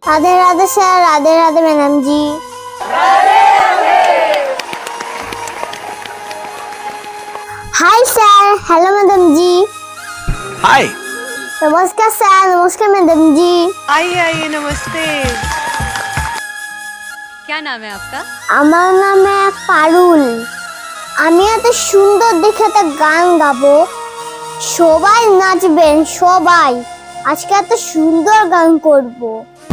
Radhe Radhe sir, Radhe Radhe madam जी। Hi sir, hello madam जी। हाय। नमस्कार sir, नमस्कार madam जी। आइए आइए, नमस्ते। क्या नाम है आपका? আমার নাম পারুল। আমি এত সুন্দর দেখে একটা গান গাবো, সবাই নাচবেন, সবাই আজকে এত সুন্দর গান করব।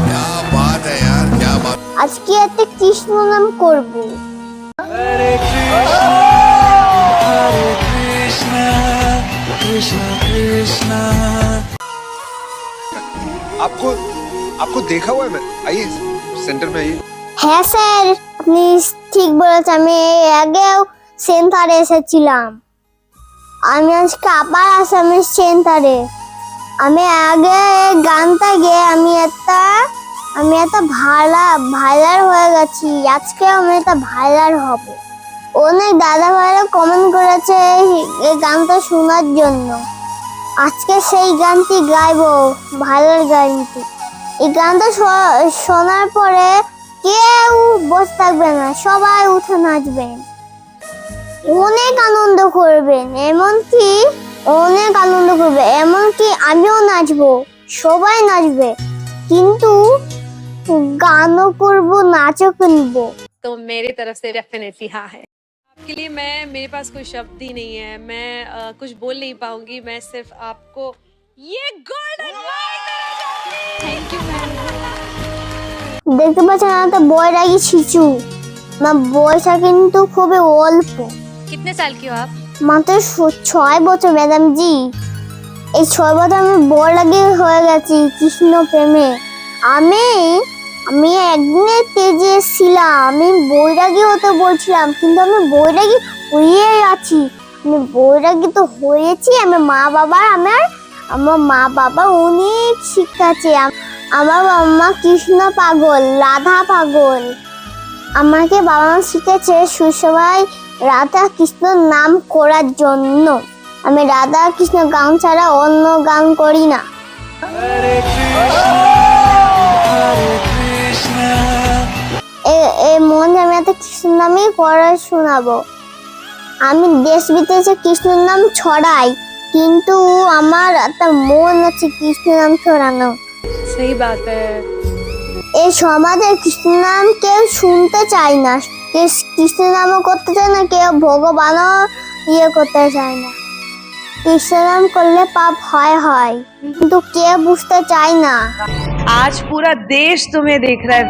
क्या बात है यार, क्या बात। আজকে একটা কৃষ্ণ নাম করব। हरे कृष्णा कृष्ण कृष्णा। आपको आपको देखा हुआ है मैं। आइए सेंटर में आइए। হ্যাঁ স্যার, আপনি ঠিক বলেছেন। আমি এর আগেও সেন্টারে এসেছিলাম। আমি আজকে আবার আসামি সেন্টারে। আমি আগে এই গানটা গেয়ে আমি একটা ভাইরাল হয়ে গেছি। আজকে আমি একটা ভাইরাল হব। অনেক দাদা ভাইরা কমেন্ট করেছে এই গানটা শোনার জন্য। আজকে সেই গানটি গাইবো, ভাইরাল গানটি। এই গানটা শোনার পরে কেউ বসে থাকবে না, সবাই উঠে নাচবেন, অনেক আনন্দ করবেন। এমনকি আমিও নাচবো, সবাই নাচবে, কিন্তু গানও করবো, নাচও কিনবো। तो मेरी तरफ से डेफिनेटली हाँ है। आपके लिए मेरे पास कोई शब्द ही नहीं है। मैं कुछ बोल नहीं पाऊंगी। मैं सिर्फ आपको ये गोल्डन थैंक यू मैम। দেখতে পাচ্ছেন একটা বয়রাগী শিশু। না, বয়সটা কিন্তু খুবই অল্প, कितने साल की हो आप? মাত্র 6 বছর ম্যাডাম জি। এই 6 বছর আমি বয়রাগী হয়ে গেছি কৃষ্ণ প্রেমে। আমি একদিনে তেজে ছিলাম, আমি বৈরাগী হতে বলছিলাম, কিন্তু আমি বৈরাগী হয়ে আছি। আমি বৈরাগী তো হয়েছি। আমার মা বাবা অনেক শিখাচ্ছে। আমার বাবা মা কৃষ্ণ পাগল, রাধা পাগল। আমাকে বাবা মা শিখেছে সুসময় রাধা কৃষ্ণ নাম করার জন্য। আমি রাধা কৃষ্ণ গান ছাড়া অন্য গান করি না। এই মনে আমি একটা কৃষ্ণ নামই পড়া শোনাবো। আমি দেশ বিদেশে কৃষ্ণ নাম ছড়াই, কিন্তু আমার একটা মন আছে কৃষ্ণ নাম ছড়ানো। सही बात है। এই সমাজে কৃষ্ণ নাম কেউ শুনতে চায় না, কেউ কৃষ্ণ নামও করতে চায় না, কেউ ভগবানও করতে চায় না। কৃষ্ণ নাম করলে পাপ হয়, কিন্তু কেউ বুঝতে চায় না। आज पूरा देश तुम्हें देख रहा है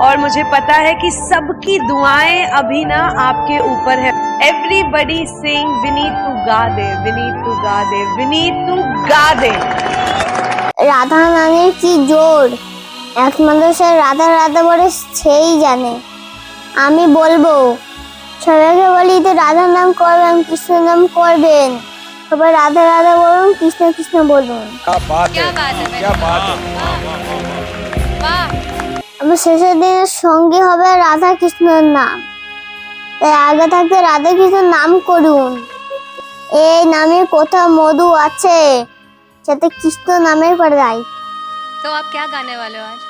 और मुझे पता है कि सबकी दुआएं अभी ना आपके ऊपर है। एवरीबडी सिंग विनीत टू गा दे, विनीत टू गा दे, विनीत टू गा दे। রাধা নামের কি জোর, একমাত্র সে রাধা রাধা বলে সেই জানে। আমি বলবো সবাইকে, বলি তো রাধা নাম করবেন, কৃষ্ণ নাম করবেন, সবাই রাধা রাধা বলুন, কৃষ্ণ কৃষ্ণ বলুন। क्या बात है, क्या बात है। আমার শেষের দিনের সঙ্গী হবে রাধা কৃষ্ণের নাম। তাই আগে থাকতে রাধা কৃষ্ণের নাম করুন। এই নামে কোথাও মধু আছে, যাতে কৃষ্ণ নামের পরে যায়। तो आप क्या गाने वाले हो आज?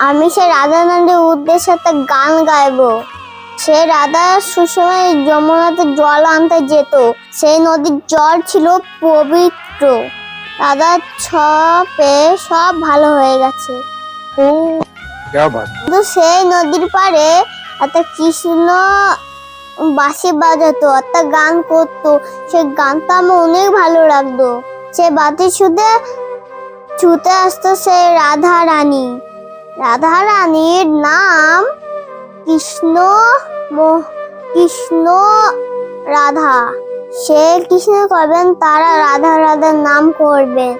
আমি সে রাধা নামের উদ্দেশ্যে একটা গান গাইবো। সে রাধা সুসময় যমুনাতে জল আনতে যেত। সেই নদীর জল ছিল পবিত্র। রাধা পেয়ে সব ভালো হয়ে গেছে। क्या बात। কিন্তু সেই নদীর পাড়ে একটা কৃষ্ণ বাঁশি বাজাতো, একটা গান করতো। সে গানটা আমার অনেক ভালো লাগতো। সে বাতি ছুতে আসতো সে রাধা রানী। রাধা রানীর নাম কৃষ্ণ রাধা। সে কৃষ্ণ করবেন, তারা রাধা রাধার নাম করবেন।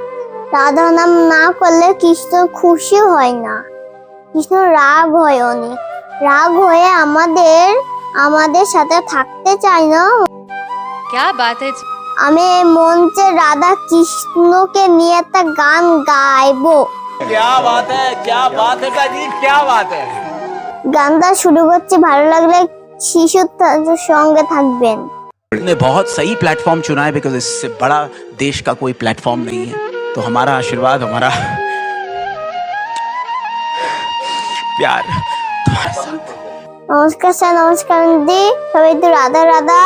রাধা নাম না করলে কৃষ্ণ খুশি হয় না, কৃষ্ণ রাগ হয়, অনেক রাগ হয়ে আমাদের সাথে থাকতে চায় না। क्या बात है। আমি এই মঞ্চে রাধা কৃষ্ণকে নিয়ে একটা গান গাইবো। क्या बात है काजी, क्या बात है। গানটা শুরু করছি, ভালো লাগলে শিশুর সঙ্গে থাকবেন। ने बहुत सही प्लेटफॉर्म चुना है, बिकॉज इससे बड़ा देश का कोई प्लेटफॉर्म नहीं है। तो हमारा आशीर्वाद, हमारा प्यार तुम्हारे साथ। নমস্কার স্যার, নমস্কার দিদি। সবাই একটু রাধা রাধা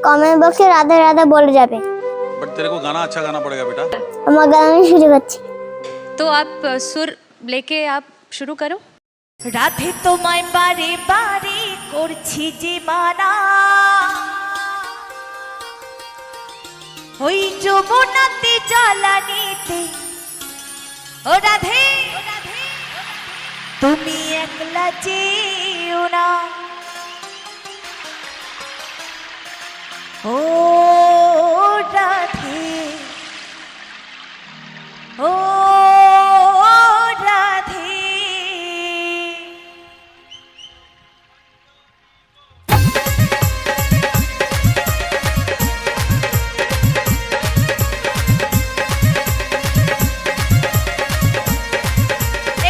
কমেন্ট বক্সে রাধা রাধা বলে যাবে। बट तेरे को गाना अच्छा गाना पड़ेगा बेटा। আমার গান আমি শুরু করছি। तो आप सुर लेके आप शुरू करो। রাধে তোমায় বারে বারে করছি যে মানা, ওই যমুনাতে জ্বালানিতে ও রাধে তুমি একলা যেও না, ও রাধে ও রাধে।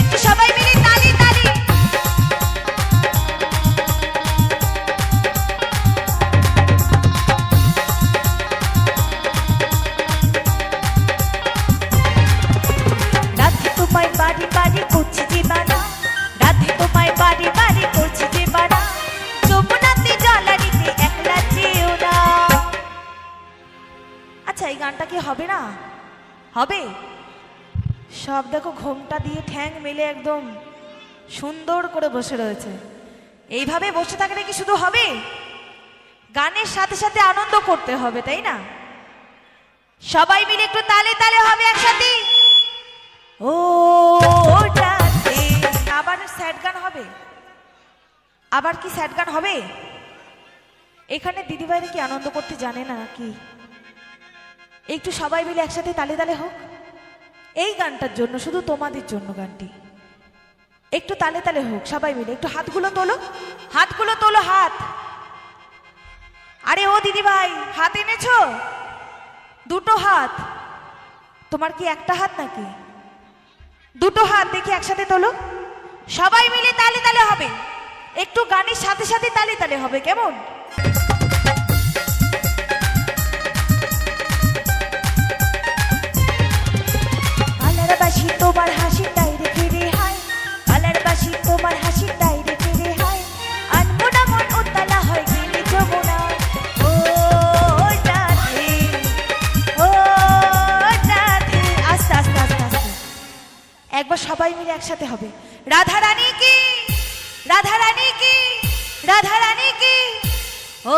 একটু সবাই মিলে তালি তালি। রাধে তোমায় বাড়ি বাড়ি করছি যে বানা, রাধে তোমায় বাড়ি বাড়ি করছি যে বানা, যমুনাতে জ্বালানিতে একলা যেও না। আচ্ছা, এই গানটা কি হবে না? হবে। সব দেখো ঘোমটা দিয়ে ঠ্যাং মেলে একদম সুন্দর করে বসে রয়েছে। এইভাবে বসে থাকলে কি শুধু হবে? গানের সাথে সাথে আনন্দ করতে হবে, তাই না? সবাই মিলে একটু তালে তালে হবে একসাথে। ও রাধে। আবার স্যাড গান হবে? আবার কি স্যাড গান হবে? এখানে দিদিভাইরা কি আনন্দ করতে জানে না নাকি? একটু সবাই মিলে একসাথে তালে তালে হোক এই গানটার জন্য, শুধু তোমাদের জন্য গানটি। একটু তালে তালে হোক সবাই মিলে। একটু হাতগুলো তোলো, হাতগুলো তোলো, হাত। আরে ও দিদিভাই, হাত এনেছো? দুটো হাত। তোমার কি একটা হাত নাকি? দুটো হাত দেখি একসাথে তোলো। সবাই মিলে তালে তালে হবে। একটু গানের সাথে সাথে তালে তালে হবে, কেমন? কালার বাসি তোমার হাসিটাই রেখে রে হায়, কালার বাসি তোমার হাসিটাই রেখে রে হায়, আনমোনা মন উতলা হয় গেলে যমুনা, ও রাধে ও রাধে। আস্তে আস্তে আস্তে আস্তে একবার সবাই মিলে একসাথে হবে। রাধা রানী কি, রাধা রানী কি, রাধা রানী কি, ও